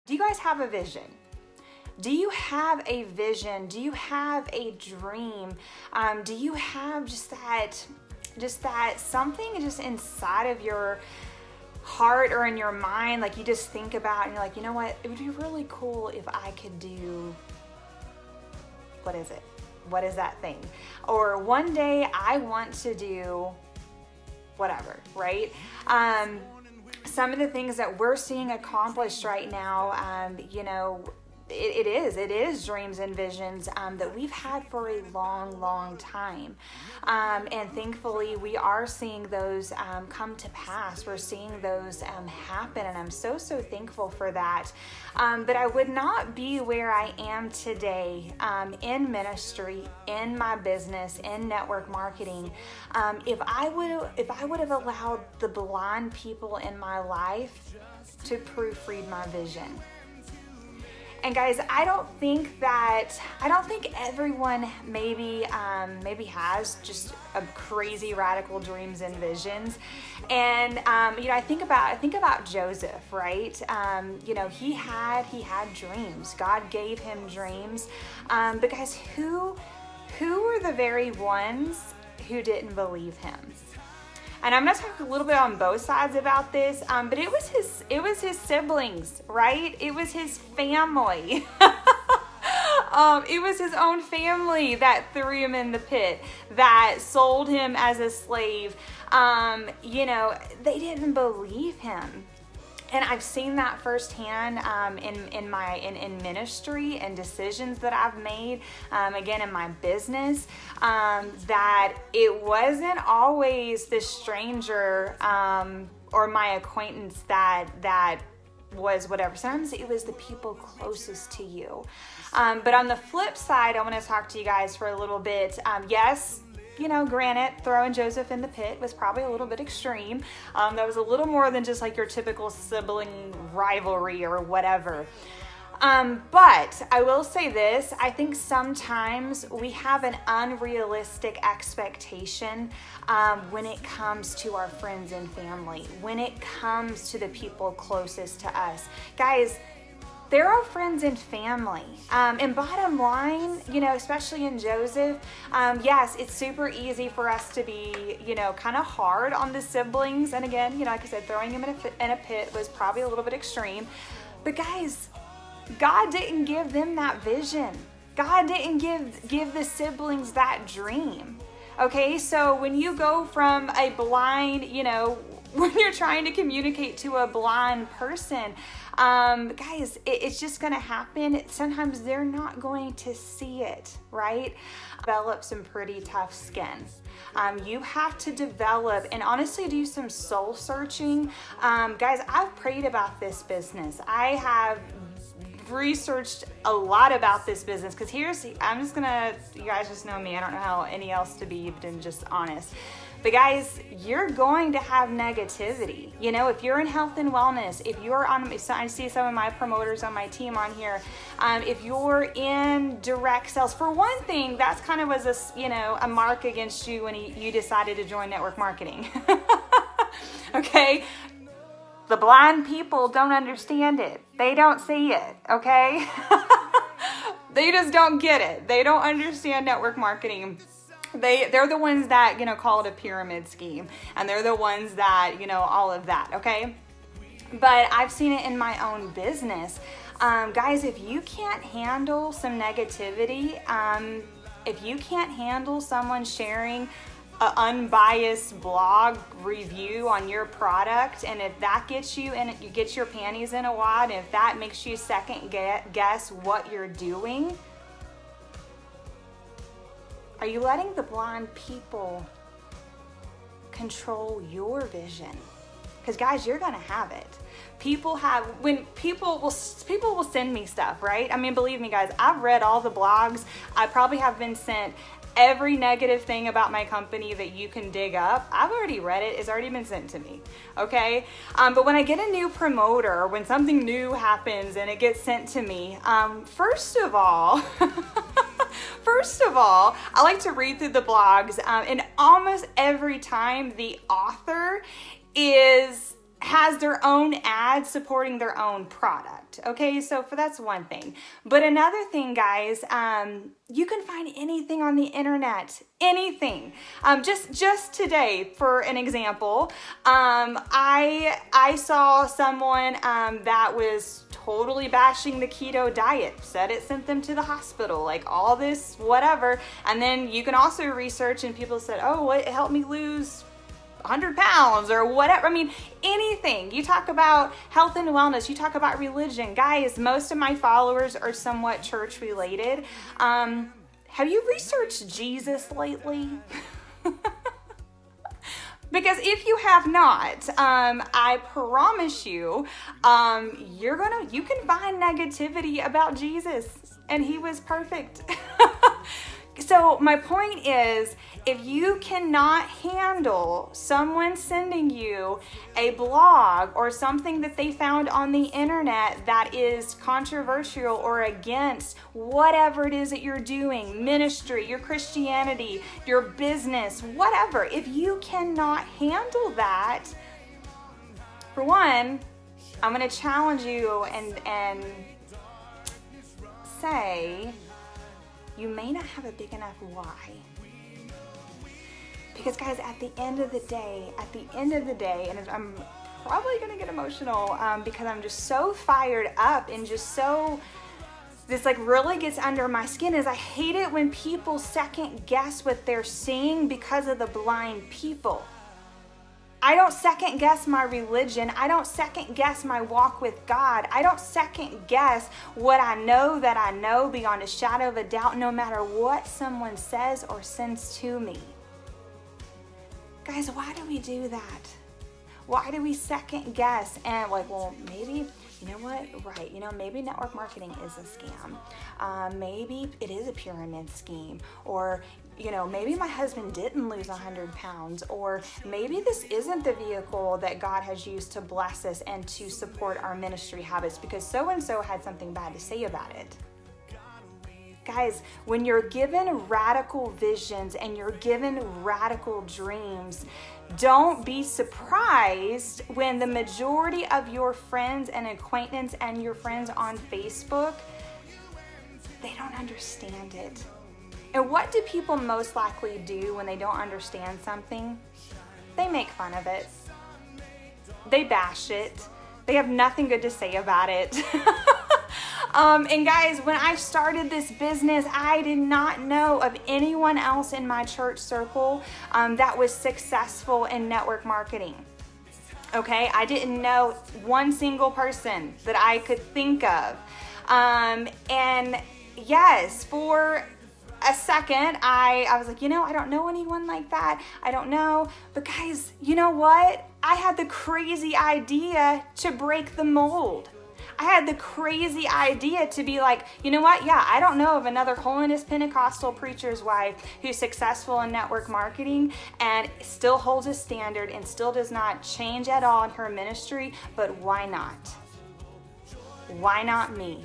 Do you guys have a vision? Do you have a vision? Do you have a dream? Do you have just that something just inside of your heart or in your mind, like you just think about and you're like, you know what, it would be really cool if I could do, what is it? What is that thing? Or one day I want to do whatever, right? Some of the things that we're seeing accomplished right now, you know, it is dreams and visions that we've had for a long time. And thankfully we are seeing those come to pass. We're seeing those happen, and I'm so thankful for that. But I would not be where I am today in ministry, in my business, in network marketing, if I would have allowed the blind people in my life to proofread my vision. And guys, I don't think everyone maybe has just a crazy radical dreams and visions. And you know, I think about Joseph, right? You know, he had dreams. God gave him dreams. But guys, who were the very ones who didn't believe him? And I'm going to talk a little bit on both sides about this, but it was his siblings, right? It was his family. It was his own family that threw him in the pit, that sold him as a slave. You know, they didn't believe him. And I've seen that firsthand in ministry and decisions that I've made, again, in my business, that it wasn't always the stranger or my acquaintance that was whatever. Sometimes it was the people closest to you. But on the flip side, I want to talk to you guys for a little bit. Yes, you know, granted, throwing Joseph in the pit was probably a little bit extreme. That was a little more than just like your typical sibling rivalry or whatever. But I will say this, I think sometimes we have an unrealistic expectation when it comes to our friends and family, when it comes to the people closest to us. Guys, they're our friends and family. And bottom line, you know, especially in Joseph, yes, it's super easy for us to be, you know, kind of hard on the siblings. And again, you know, like I said, throwing him in a pit was probably a little bit extreme. But guys, God didn't give them that vision. God didn't give the siblings that dream. Okay, so when you go from a blind, you know, when you're trying to communicate to a blind person, guys, it's just going to happen. Sometimes they're not going to see it, right? Develop some pretty tough skin. You have to develop and honestly do some soul searching. Guys, I've prayed about this business. I have researched a lot about this business because you guys just know me. I don't know how any else to be than just honest. But guys, you're going to have negativity. You know, if you're in health and wellness, if I see some of my promoters on my team on here, if you're in direct sales, for one thing, that's kind of was a mark against you when you decided to join network marketing. Okay? The blind people don't understand it. They don't see it, okay? They just don't get it. They don't understand network marketing. They're the ones that, you know, call it a pyramid scheme. And they're the ones that, you know, all of that, okay? But I've seen it in my own business. Guys, if you can't handle some negativity, if you can't handle someone sharing an unbiased blog review on your product, and if that gets you and you get your panties in a wad, and if that makes you second guess what you're doing, are you letting the blind people control your vision? Because guys, you're gonna have it. People will send me stuff, right? I mean, believe me, guys, I've read all the blogs. I probably have been sent every negative thing about my company that you can dig up. I've already read it. It's already been sent to me, okay? But when I get a new promoter, or when something new happens and it gets sent to me, first of all, I like to read through the blogs, and almost every time the author is has their own ads supporting their own product. Okay, so that's one thing. But another thing, guys, you can find anything on the internet, anything. Just today, for an example, I saw someone that was totally bashing the keto diet, said it sent them to the hospital, like all this, whatever. And then you can also research, and people said, oh, it helped me lose 100 pounds or whatever. I mean, anything. You talk about health and wellness, you talk about religion. Guys, most of my followers are somewhat church related. Have you researched Jesus lately? Because if you have not, I promise you, you can find negativity about Jesus, and he was perfect. So my point is, if you cannot handle someone sending you a blog or something that they found on the internet that is controversial or against whatever it is that you're doing, ministry, your Christianity, your business, whatever, if you cannot handle that, for one, I'm going to challenge you and say, you may not have a big enough why. Because guys, at the end of the day, and I'm probably gonna get emotional because I'm just so fired up and just so, this like really gets under my skin, is I hate it when people second guess what they're seeing because of the blind people. I don't second guess my religion. I don't second guess my walk with God. I don't second guess what I know that I know beyond a shadow of a doubt, no matter what someone says or sends to me. Guys, why do we do that? Why do we second guess and like, well, maybe, you know what, right, maybe network marketing is a scam. Maybe it is a pyramid scheme, or maybe my husband didn't lose 100 pounds, or maybe this isn't the vehicle that God has used to bless us and to support our ministry habits because so-and-so had something bad to say about it. Guys, when you're given radical visions and you're given radical dreams, don't be surprised when the majority of your friends and acquaintance and your friends on Facebook, they don't understand it. And what do people most likely do when they don't understand something? They make fun of it. They bash it. They have nothing good to say about it. And guys, when I started this business, I did not know of anyone else in my church circle that was successful in network marketing. Okay, I didn't know one single person that I could think of. And yes, for a second, I was like, I don't know anyone like that. I don't know. But guys, you know what? I had the crazy idea to break the mold. I had the crazy idea to be like, you know what? Yeah, I don't know of another holiness Pentecostal preacher's wife who's successful in network marketing and still holds a standard and still does not change at all in her ministry, but why not? Why not me?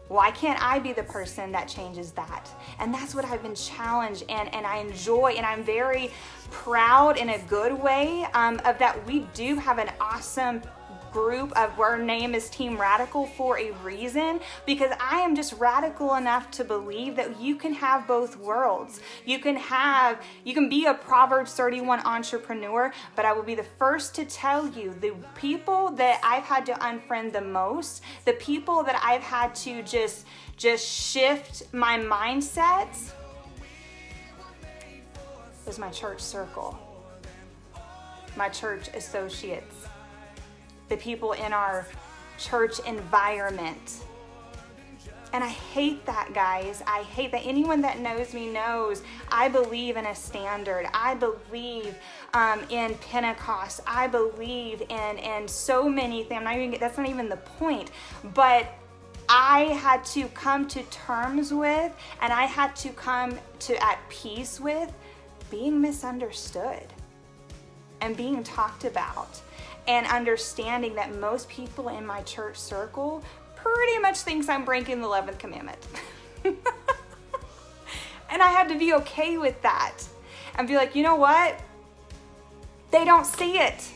Why can't I be the person that changes that? And that's what I've been challenged and I enjoy, and I'm very proud in a good way of that. We do have an awesome group of our name is Team Radical for a reason, because I am just radical enough to believe that you can have both worlds. You can be a Proverbs 31 entrepreneur, but I will be the first to tell you the people that I've had to unfriend the most, the people that I've had to just shift my mindset was my church circle, my church associates, the people in our church environment. And I hate that, guys. I hate that. Anyone that knows me knows I believe in a standard. I believe in Pentecost. I believe in so many things. That's not even the point. But I had to come to terms with, and I had to come to at peace with being misunderstood and being talked about, and understanding that most people in my church circle pretty much thinks I'm breaking the 11th commandment. And I had to be okay with that and be like, you know what? They don't see it.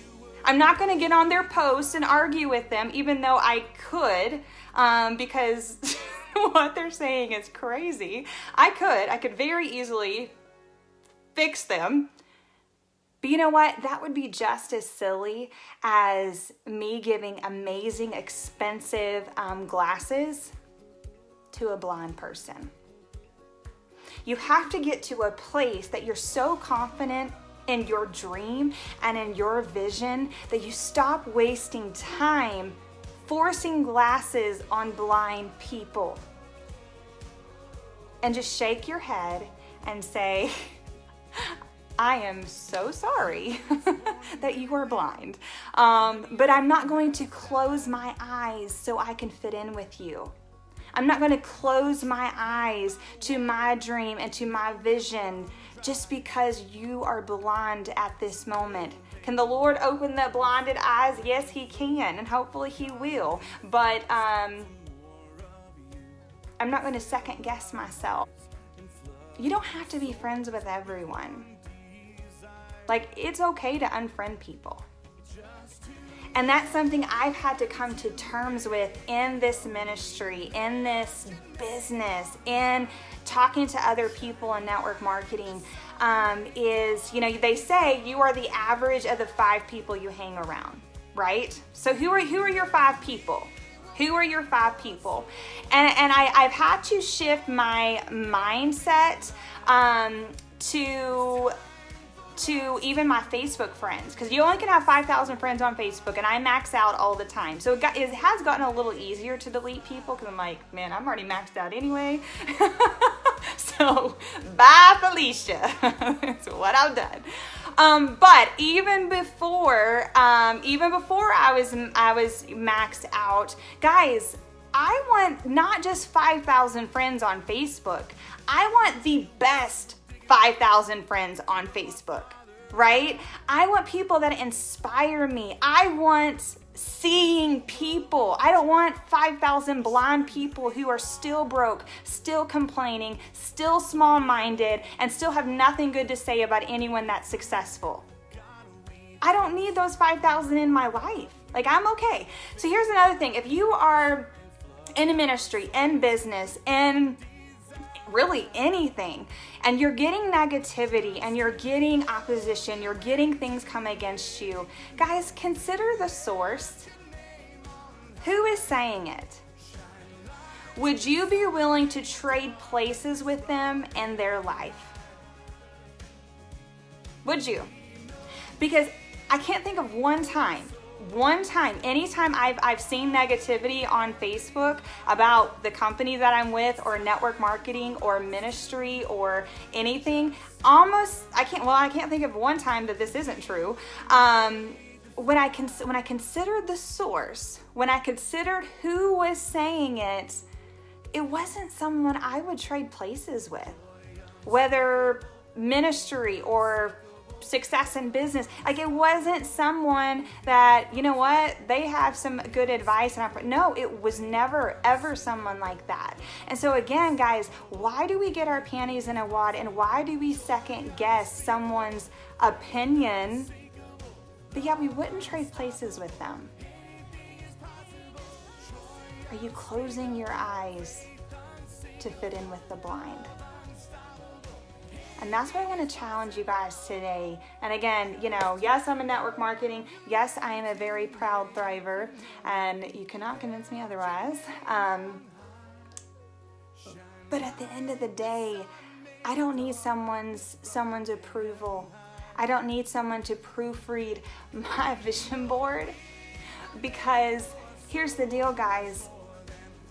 I'm not going to get on their posts and argue with them, even though I could, because what they're saying is crazy. I could very easily fix them. But you know what? That would be just as silly as me giving amazing, expensive glasses to a blind person. You have to get to a place that you're so confident in your dream and in your vision that you stop wasting time forcing glasses on blind people. And just shake your head and say, I am so sorry that you are blind, but I'm not going to close my eyes so I can fit in with you. I'm not going to close my eyes to my dream and to my vision just because you are blind at this moment. Can the Lord open the blinded eyes? Yes, He can, and hopefully He will. But I'm not going to second guess myself. You don't have to be friends with everyone. Like, it's okay to unfriend people. And that's something I've had to come to terms with in this ministry, in this business, in talking to other people in network marketing, is, they say you are the average of the 5 people you hang around, right? So who are your 5 people? Who are your 5 people? And I've had to shift my mindset to even my Facebook friends, because you only can have 5,000 friends on Facebook, and I max out all the time. So it has gotten a little easier to delete people, because I'm like, man, I'm already maxed out anyway. So bye, Felicia. That's what I've done. But even before I was maxed out, guys, I want not just 5,000 friends on Facebook. I want the best 5,000 friends on Facebook, right? I want people that inspire me. I want seeing people. I don't want 5,000 blind people who are still broke, still complaining, still small-minded, and still have nothing good to say about anyone that's successful. I don't need those 5,000 in my life. Like, I'm okay. So here's another thing. If you are in a ministry, in business, in really anything, and you're getting negativity and you're getting opposition, you're getting things come against you, guys, consider the source. Who is saying it? Would you be willing to trade places with them in their life? Would you? Because I can't think of one time, anytime I've seen negativity on Facebook about the company that I'm with, or network marketing, or ministry, or anything, I can't think of one time that this isn't true. When I considered the source, when I considered who was saying it, it wasn't someone I would trade places with, whether ministry or success in business. Like, it wasn't someone that, you know what, they have some good advice, and no, it was never ever someone like that. And so again, guys, why do we get our panties in a wad, and why do we second guess someone's opinion? But yeah, we wouldn't trade places with them. Are you closing your eyes to fit in with the blind? And that's what I want to challenge you guys today. And again, yes, I'm in network marketing. Yes, I am a very proud thriver, and you cannot convince me otherwise. But at the end of the day, I don't need someone's approval. I don't need someone to proofread my vision board, because here's the deal, guys.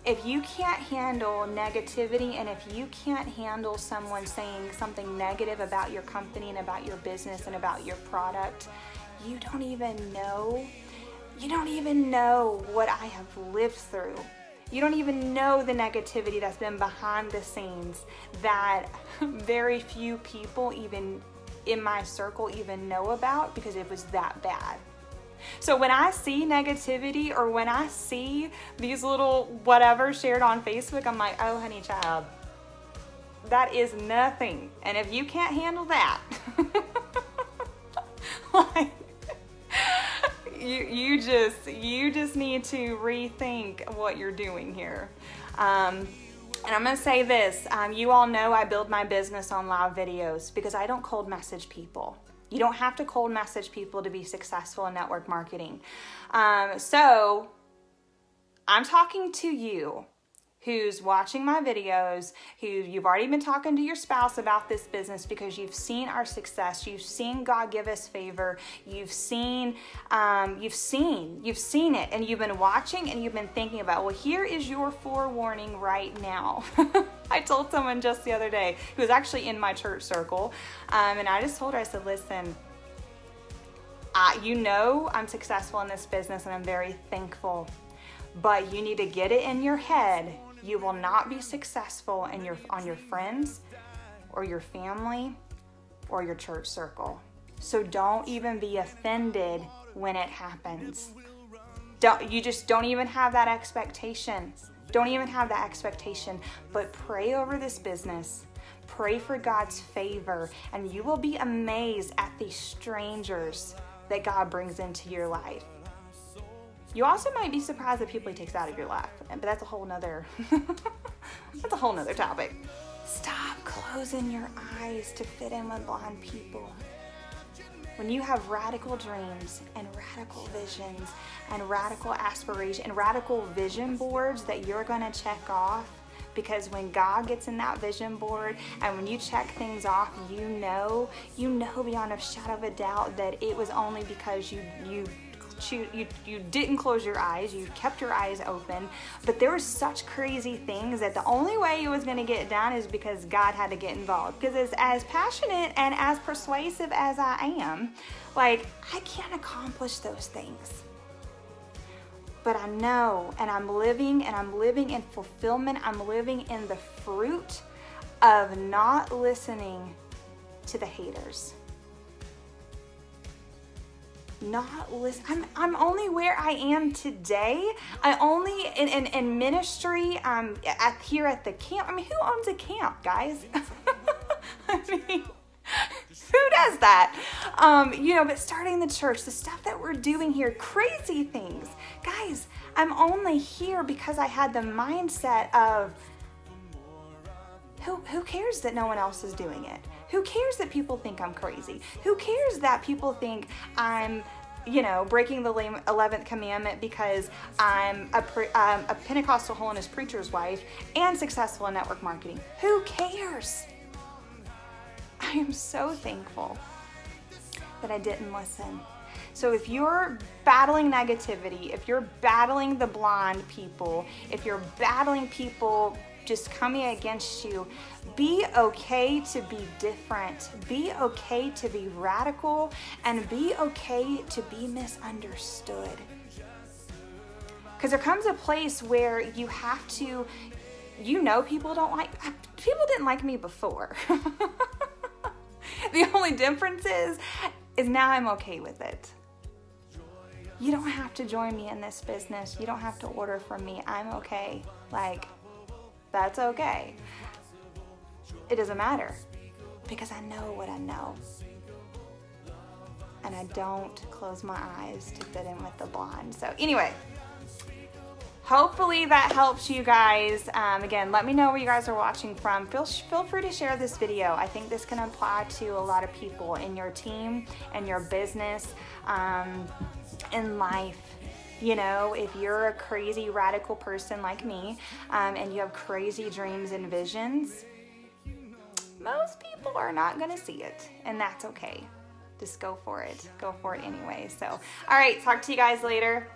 If you can't handle negativity, and if you can't handle someone saying something negative about your company and about your business and about your product, you don't even know what I have lived through. You don't even know the negativity that's been behind the scenes that very few people even in my circle even know about, because it was that bad. So when I see negativity, or when I see these little whatever shared on Facebook, I'm like, oh, honey child, that is nothing. And if you can't handle that, like, you just need to rethink what you're doing here. And I'm going to say this, you all know I build my business on live videos because I don't cold message people. You don't have to cold message people to be successful in network marketing. So I'm talking to you who's watching my videos, who you've already been talking to your spouse about this business because you've seen our success, you've seen God give us favor, you've seen it, and you've been watching and you've been thinking about, well, here is your forewarning right now. I told someone just the other day who was actually in my church circle, and I just told her, I said, listen, you know I'm successful in this business and I'm very thankful, but you need to get it in your head. You will not be successful on your friends or your family or your church circle. So don't even be offended when it happens. Don't even have that expectation. Don't even have that expectation, but pray over this business. Pray for God's favor, and you will be amazed at the strangers that God brings into your life. You also might be surprised at people he takes out of your life, but that's a whole nother topic. Stop closing your eyes to fit in with blind people. When you have radical dreams and radical visions and radical aspiration and radical vision boards that you're going to check off, because when God gets in that vision board and when you check things off, you know beyond a shadow of a doubt that it was only because you didn't close your eyes, you kept your eyes open, but there were such crazy things that the only way it was going to get done is because God had to get involved. Because as passionate and as persuasive as I am, like, I can't accomplish those things. But I know, and I'm living in fulfillment. I'm living in the fruit of not listening to the haters. I'm only where I am today. I only in ministry here at the camp. I mean, who owns a camp, guys? I mean, who does that? But starting the church, the stuff that we're doing here, crazy things. Guys, I'm only here because I had the mindset of who cares that no one else is doing it? Who cares that people think I'm crazy? Who cares that people think I'm, breaking the 11th commandment because I'm a Pentecostal holiness preacher's wife and successful in network marketing? Who cares? I am so thankful that I didn't listen. So if you're battling negativity, if you're battling the blind people, if you're battling people just coming against you, be okay to be different. Be okay to be radical, and be okay to be misunderstood. Because there comes a place where you have to, people didn't like me before. The only difference is now I'm okay with it. You don't have to join me in this business. You don't have to order from me. I'm okay. That's okay. It doesn't matter because I know what I know. And I don't close my eyes to fit in with the blind. So anyway, hopefully that helps you guys. Again, let me know where you guys are watching from. Feel free to share this video. I think this can apply to a lot of people in your team and your business, in life. If you're a crazy radical person like me, and you have crazy dreams and visions, most people are not going to see it, and that's okay. Just go for it. Go for it anyway. So, all right, talk to you guys later.